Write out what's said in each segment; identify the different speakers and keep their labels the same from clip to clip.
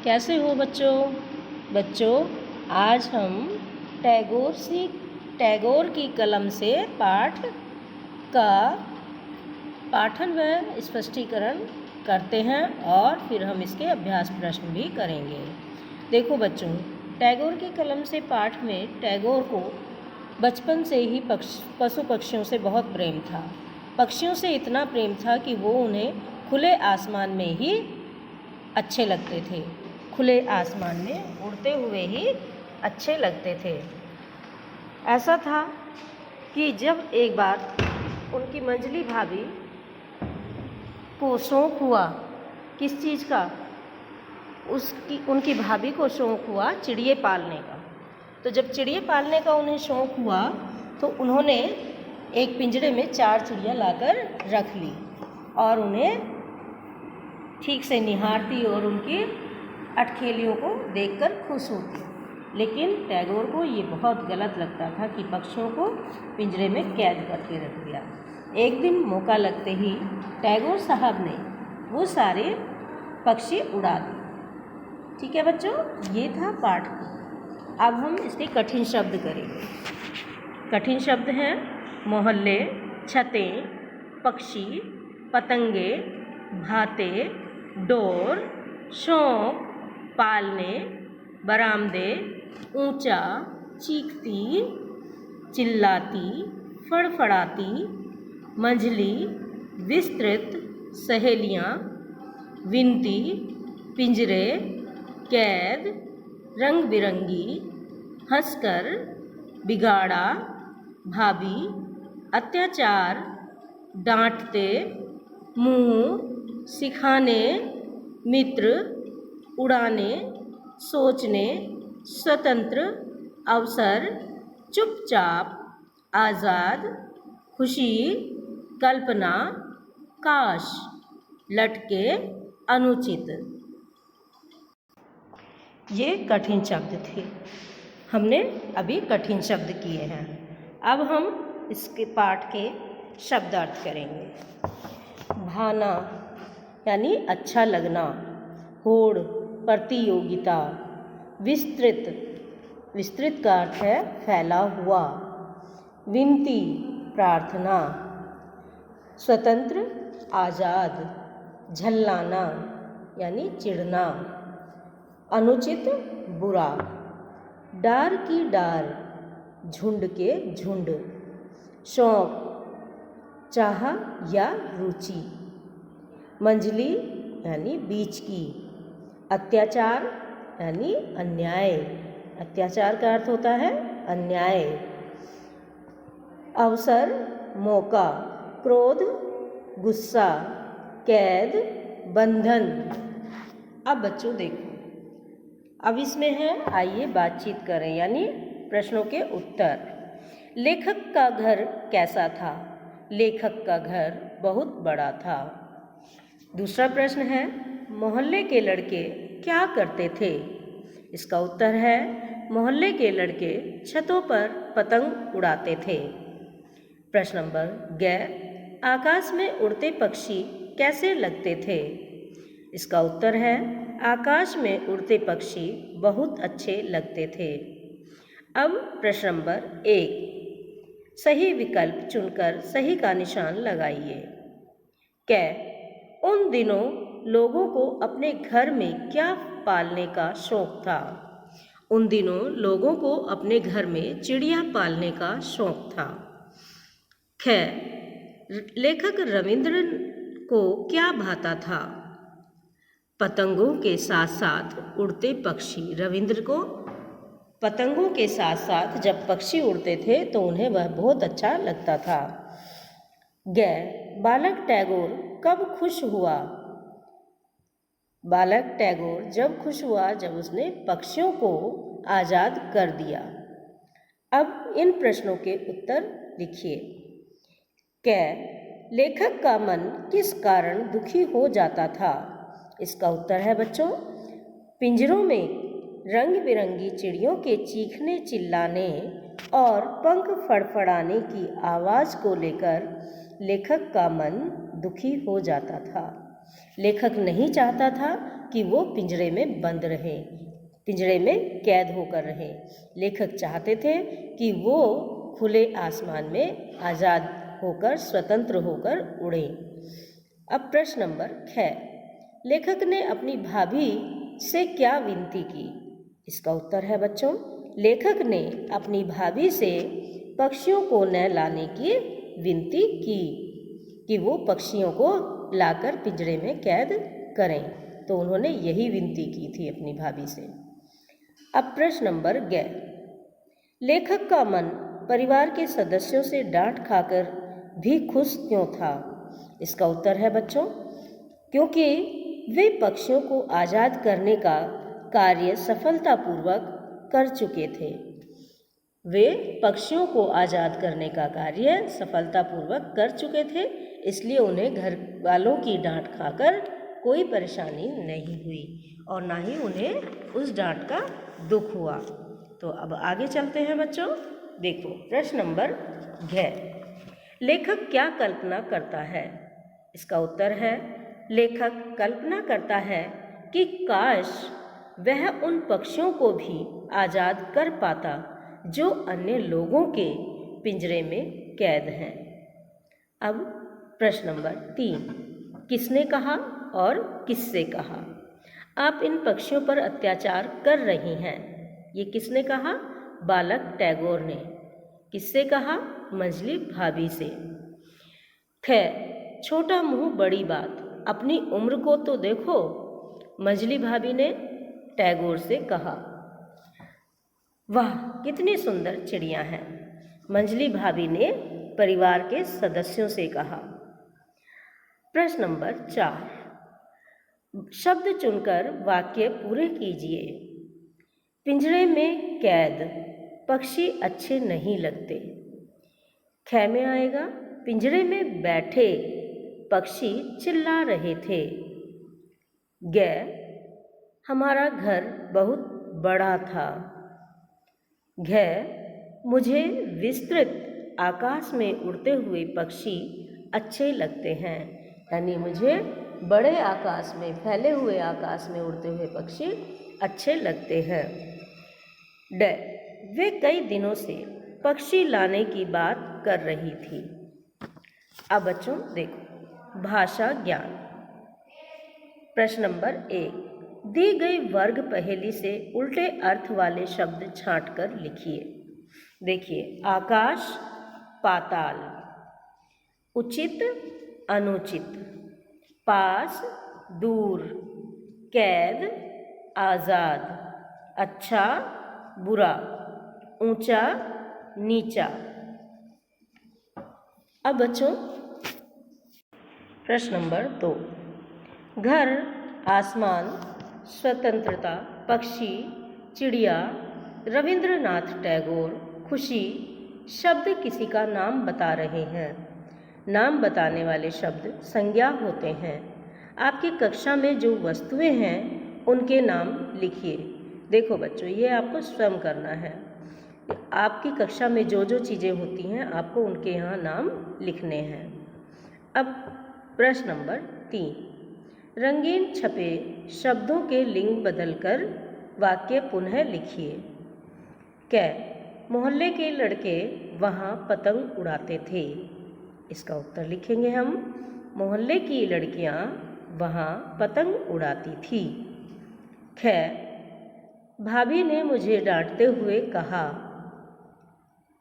Speaker 1: कैसे हो बच्चों? बच्चों, आज हम टैगोर की कलम से पाठ का पाठन व स्पष्टीकरण करते हैं और फिर हम इसके अभ्यास प्रश्न भी करेंगे। देखो बच्चों, टैगोर की कलम से पाठ में टैगोर को बचपन से ही पशु पक्षियों से बहुत प्रेम था। पक्षियों से इतना प्रेम था कि वो उन्हें खुले आसमान में ही अच्छे लगते थे। खुले आसमान में उड़ते हुए ही अच्छे लगते थे। ऐसा था कि जब एक बार उनकी मंजली भाभी को शौक़ हुआ, किस चीज़ का? उनकी भाभी को शौक़ हुआ चिड़िया पालने का। तो जब चिड़िया पालने का उन्हें शौक़ हुआ तो उन्होंने एक पिंजरे में 4 चिड़िया लाकर रख ली और उन्हें ठीक से निहारती और उनकी अटखेलियों को देखकर खुश होती। लेकिन टैगोर को ये बहुत गलत लगता था कि पक्षियों को पिंजरे में कैद करके रख दिया। एक दिन मौका लगते ही टैगोर साहब ने वो सारे पक्षी उड़ा दिए। ठीक है बच्चों, ये था पाठ। अब हम इसके कठिन शब्द करेंगे। कठिन शब्द हैं मोहल्ले, छतें, पक्षी, पतंगे, भाते, डोर, शौक़, पालने, बरामदे, ऊंचा, चीखती, चिल्लाती, फड़फड़ाती, मंझली, विस्तृत, सहेलियाँ, विनती, पिंजरे, कैद, रंग बिरंगी, हंसकर, बिगाड़ा, भाभी, अत्याचार, डांटते, मुँह, सिखाने, मित्र, उड़ाने, सोचने, स्वतंत्र, अवसर, चुपचाप, आज़ाद, खुशी, कल्पना, काश, लटके, अनुचित। ये कठिन शब्द थे। हमने अभी कठिन शब्द किए हैं। अब हम इसके पाठ के शब्दार्थ करेंगे। भाना यानी अच्छा लगना, होड़ प्रतियोगिता, विस्तृत, विस्तृत का अर्थ है फैला हुआ, विनती प्रार्थना, स्वतंत्र आज़ाद, झल्लाना यानी चिढ़ना, अनुचित बुरा, डार की डार, झुंड के झुंड, शौक़ चाह या रुचि, मंझली यानी बीच की, अत्याचार यानी अन्याय, अत्याचार का अर्थ होता है अन्याय, अवसर मौका, क्रोध गुस्सा, कैद बंधन। अब बच्चों देखो, अब इसमें है, आइए बातचीत करें यानी प्रश्नों के उत्तर। लेखक का घर कैसा था? लेखक का घर बहुत बड़ा था। दूसरा प्रश्न है, मोहल्ले के लड़के क्या करते थे? इसका उत्तर है, मोहल्ले के लड़के छतों पर पतंग उड़ाते थे। प्रश्न नंबर ग, आकाश में उड़ते पक्षी कैसे लगते थे? इसका उत्तर है, आकाश में उड़ते पक्षी बहुत अच्छे लगते थे। अब प्रश्न नंबर 1, सही विकल्प चुनकर सही का निशान लगाइए। क, उन दिनों लोगों को अपने घर में क्या पालने का शौक़ था? उन दिनों लोगों को अपने घर में चिड़िया पालने का शौक़ था। ख, लेखक रविंद्र को क्या भाता था? पतंगों के साथ साथ उड़ते पक्षी। रविंद्र को पतंगों के साथ साथ जब पक्षी उड़ते थे तो उन्हें वह बहुत अच्छा लगता था। ग, बालक टैगोर कब खुश हुआ? बालक टैगोर जब खुश हुआ जब उसने पक्षियों को आज़ाद कर दिया। अब इन प्रश्नों के उत्तर लिखिए। क, लेखक का मन किस कारण दुखी हो जाता था? इसका उत्तर है बच्चों, पिंजरों में रंग बिरंगी चिड़ियों के चीखने चिल्लाने और पंख फड़फड़ाने की आवाज़ को लेकर लेखक का मन दुखी हो जाता था। लेखक नहीं चाहता था कि वो पिंजरे में बंद रहे, पिंजरे में कैद होकर रहे। लेखक चाहते थे कि वो खुले आसमान में आज़ाद होकर, स्वतंत्र होकर उड़े। अब प्रश्न नंबर 6, लेखक ने अपनी भाभी से क्या विनती की? इसका उत्तर है बच्चों, लेखक ने अपनी भाभी से पक्षियों को न लाने की विनती की कि वो पक्षियों को लाकर पिंजरे में कैद करें। तो उन्होंने यही विनती की थी अपनी भाभी से। अब प्रश्न नंबर 11, लेखक का मन परिवार के सदस्यों से डांट खाकर भी खुश क्यों था? इसका उत्तर है बच्चों, क्योंकि वे पक्षियों को आज़ाद करने का कार्य सफलतापूर्वक कर चुके थे। वे पक्षियों को आज़ाद करने का कार्य सफलतापूर्वक कर चुके थे, इसलिए उन्हें घर वालों की डांट खाकर कोई परेशानी नहीं हुई और ना ही उन्हें उस डांट का दुख हुआ। तो अब आगे चलते हैं बच्चों। देखो प्रश्न नंबर 11, लेखक क्या कल्पना करता है? इसका उत्तर है, लेखक कल्पना करता है कि काश वह उन पक्षियों को भी आज़ाद कर पाता जो अन्य लोगों के पिंजरे में कैद हैं। अब प्रश्न नंबर 3, किसने कहा और किससे कहा? आप इन पक्षियों पर अत्याचार कर रही हैं, ये किसने कहा? बालक टैगोर ने। किससे कहा? मंजली भाभी से। खैर, छोटा मुंह बड़ी बात, अपनी उम्र को तो देखो, मंजली भाभी ने टैगोर से कहा। वाह, कितनी सुंदर चिड़िया हैं, मंजली भाभी ने परिवार के सदस्यों से कहा। प्रश्न नंबर 4, शब्द चुनकर वाक्य पूरे कीजिए। पिंजरे में कैद पक्षी अच्छे नहीं लगते। ख में आएगा, पिंजरे में बैठे पक्षी चिल्ला रहे थे। ग, हमारा घर बहुत बड़ा था। घ, मुझे विस्तृत आकाश में उड़ते हुए पक्षी अच्छे लगते हैं, यानी मुझे बड़े आकाश में, फैले हुए आकाश में उड़ते हुए पक्षी अच्छे लगते हैं। ड, वे कई दिनों से पक्षी लाने की बात कर रही थी। अब बच्चों देखो, भाषा ज्ञान। प्रश्न नंबर 1, दी गई वर्ग पहेली से उल्टे अर्थ वाले शब्द छांटकर लिखिए। देखिए, आकाश, पाताल, उचित, अनुचित, पास, दूर, कैद, आज़ाद, अच्छा, बुरा, ऊंचा, नीचा। अब बच्चों प्रश्न नंबर 2, घर, आसमान, स्वतंत्रता, पक्षी, चिड़िया, रविंद्रनाथ टैगोर, खुशी शब्द किसी का नाम बता रहे हैं। नाम बताने वाले शब्द संज्ञा होते हैं। आपकी कक्षा में जो वस्तुएं हैं उनके नाम लिखिए। देखो बच्चों, ये आपको स्वयं करना है। आपकी कक्षा में जो जो चीज़ें होती हैं आपको उनके यहाँ नाम लिखने हैं। अब प्रश्न नंबर 3, रंगीन छपे शब्दों के लिंग बदलकर वाक्य पुनः लिखिए। कै, मोहल्ले के लड़के वहाँ पतंग उड़ाते थे। इसका उत्तर लिखेंगे हम, मोहल्ले की लड़कियाँ वहाँ पतंग उड़ाती थी। ख, भाभी ने मुझे डांटते हुए कहा।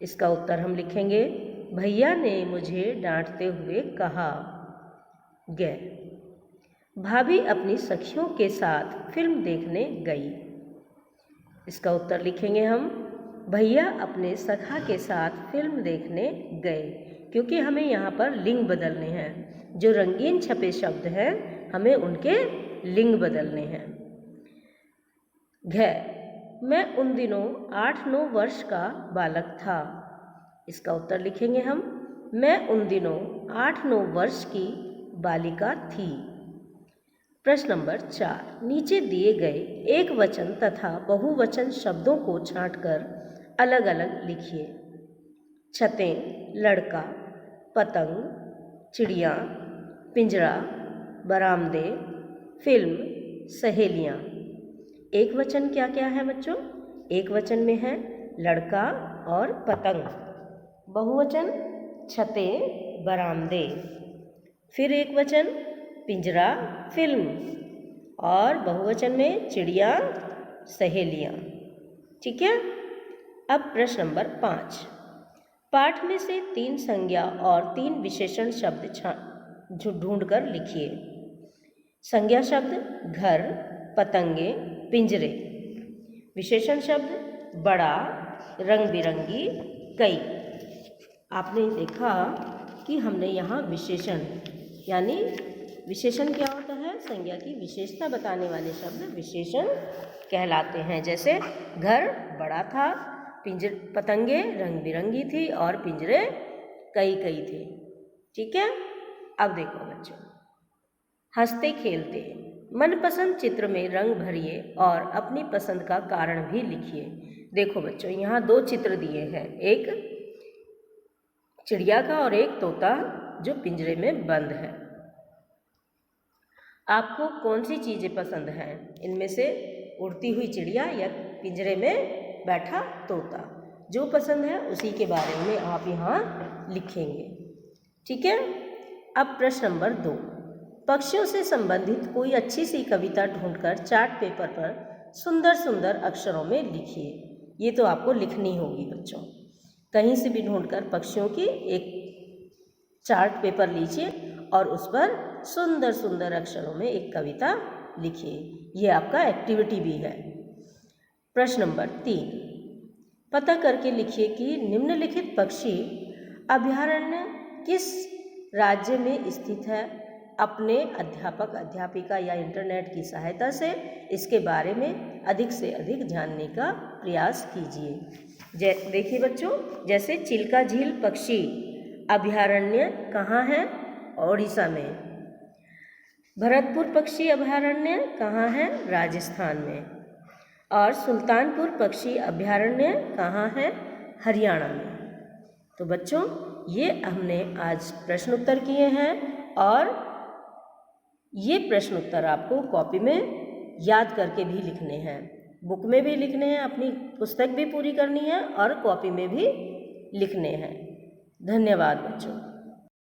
Speaker 1: इसका उत्तर हम लिखेंगे, भैया ने मुझे डांटते हुए कहा। ग, भाभी अपनी सखियों के साथ फिल्म देखने गई। इसका उत्तर लिखेंगे हम, भैया अपने सखा के साथ फिल्म देखने गए, क्योंकि हमें यहाँ पर लिंग बदलने हैं। जो रंगीन छपे शब्द हैं हमें उनके लिंग बदलने हैं। घ, मैं उन दिनों 8-9 वर्ष का बालक था। इसका उत्तर लिखेंगे हम, मैं उन दिनों 8-9 वर्ष की बालिका थी। प्रश्न नंबर 4, नीचे दिए गए एक वचन तथा बहुवचन शब्दों को छांटकर अलग अलग लिखिए। छतें, लड़का, पतंग, चिड़िया, पिंजरा, बरामदे, फिल्म, सहेलियाँ। एक वचन क्या क्या है बच्चों? एक वचन में है लड़का और पतंग। बहुवचन छतें बरामदे। फिर एक वचन पिंजरा फिल्म। और बहुवचन में चिड़िया सहेलियाँ। ठीक है। अब प्रश्न नंबर 5। पाठ में से 3 संज्ञा और 3 विशेषण शब्द ढूंढकर लिखिए। संज्ञा शब्द घर, पतंगे, पिंजरे। विशेषण शब्द बड़ा, रंग बिरंगी, कई। आपने देखा कि हमने यहाँ विशेषण, यानी विशेषण क्या होता है? संज्ञा की विशेषता बताने वाले शब्द विशेषण कहलाते हैं। जैसे घर बड़ा था, पतंगे रंग बिरंगी थी और पिंजरे कई कई थे। ठीक है। अब देखो बच्चों, हंसते खेलते। मनपसंद चित्र में रंग भरिए और अपनी पसंद का कारण भी लिखिए। देखो बच्चों, यहाँ 2 चित्र दिए हैं, एक चिड़िया का और एक तोता जो पिंजरे में बंद है। आपको कौन सी चीज़ें पसंद हैं इनमें से? उड़ती हुई चिड़िया या पिंजरे में बैठा तोता? जो पसंद है उसी के बारे में आप यहाँ लिखेंगे। ठीक है। अब प्रश्न नंबर 2। पक्षियों से संबंधित कोई अच्छी सी कविता ढूंढकर चार्ट पेपर पर सुंदर सुंदर अक्षरों में लिखिए। ये तो आपको लिखनी होगी बच्चों। कहीं से भी ढूंढकर पक्षियों की एक चार्ट पेपर लीजिए और उस पर सुंदर सुंदर अक्षरों में एक कविता लिखिए। ये आपका एक्टिविटी भी है। प्रश्न नंबर 3। पता करके लिखिए कि निम्नलिखित पक्षी अभयारण्य किस राज्य में स्थित है। अपने अध्यापक अध्यापिका या इंटरनेट की सहायता से इसके बारे में अधिक से अधिक जानने का प्रयास कीजिए। देखिए बच्चों, जैसे चिल्का झील पक्षी अभयारण्य कहाँ है? ओडिशा में। भरतपुर पक्षी अभयारण्य कहाँ है? राजस्थान में। और सुल्तानपुर पक्षी अभयारण्य कहाँ है? हरियाणा में। तो बच्चों, ये हमने आज प्रश्न उत्तर किए हैं और ये प्रश्न उत्तर आपको कॉपी में याद करके भी लिखने हैं, बुक में भी लिखने हैं, अपनी पुस्तक भी पूरी करनी है और कॉपी में भी लिखने हैं। धन्यवाद बच्चों।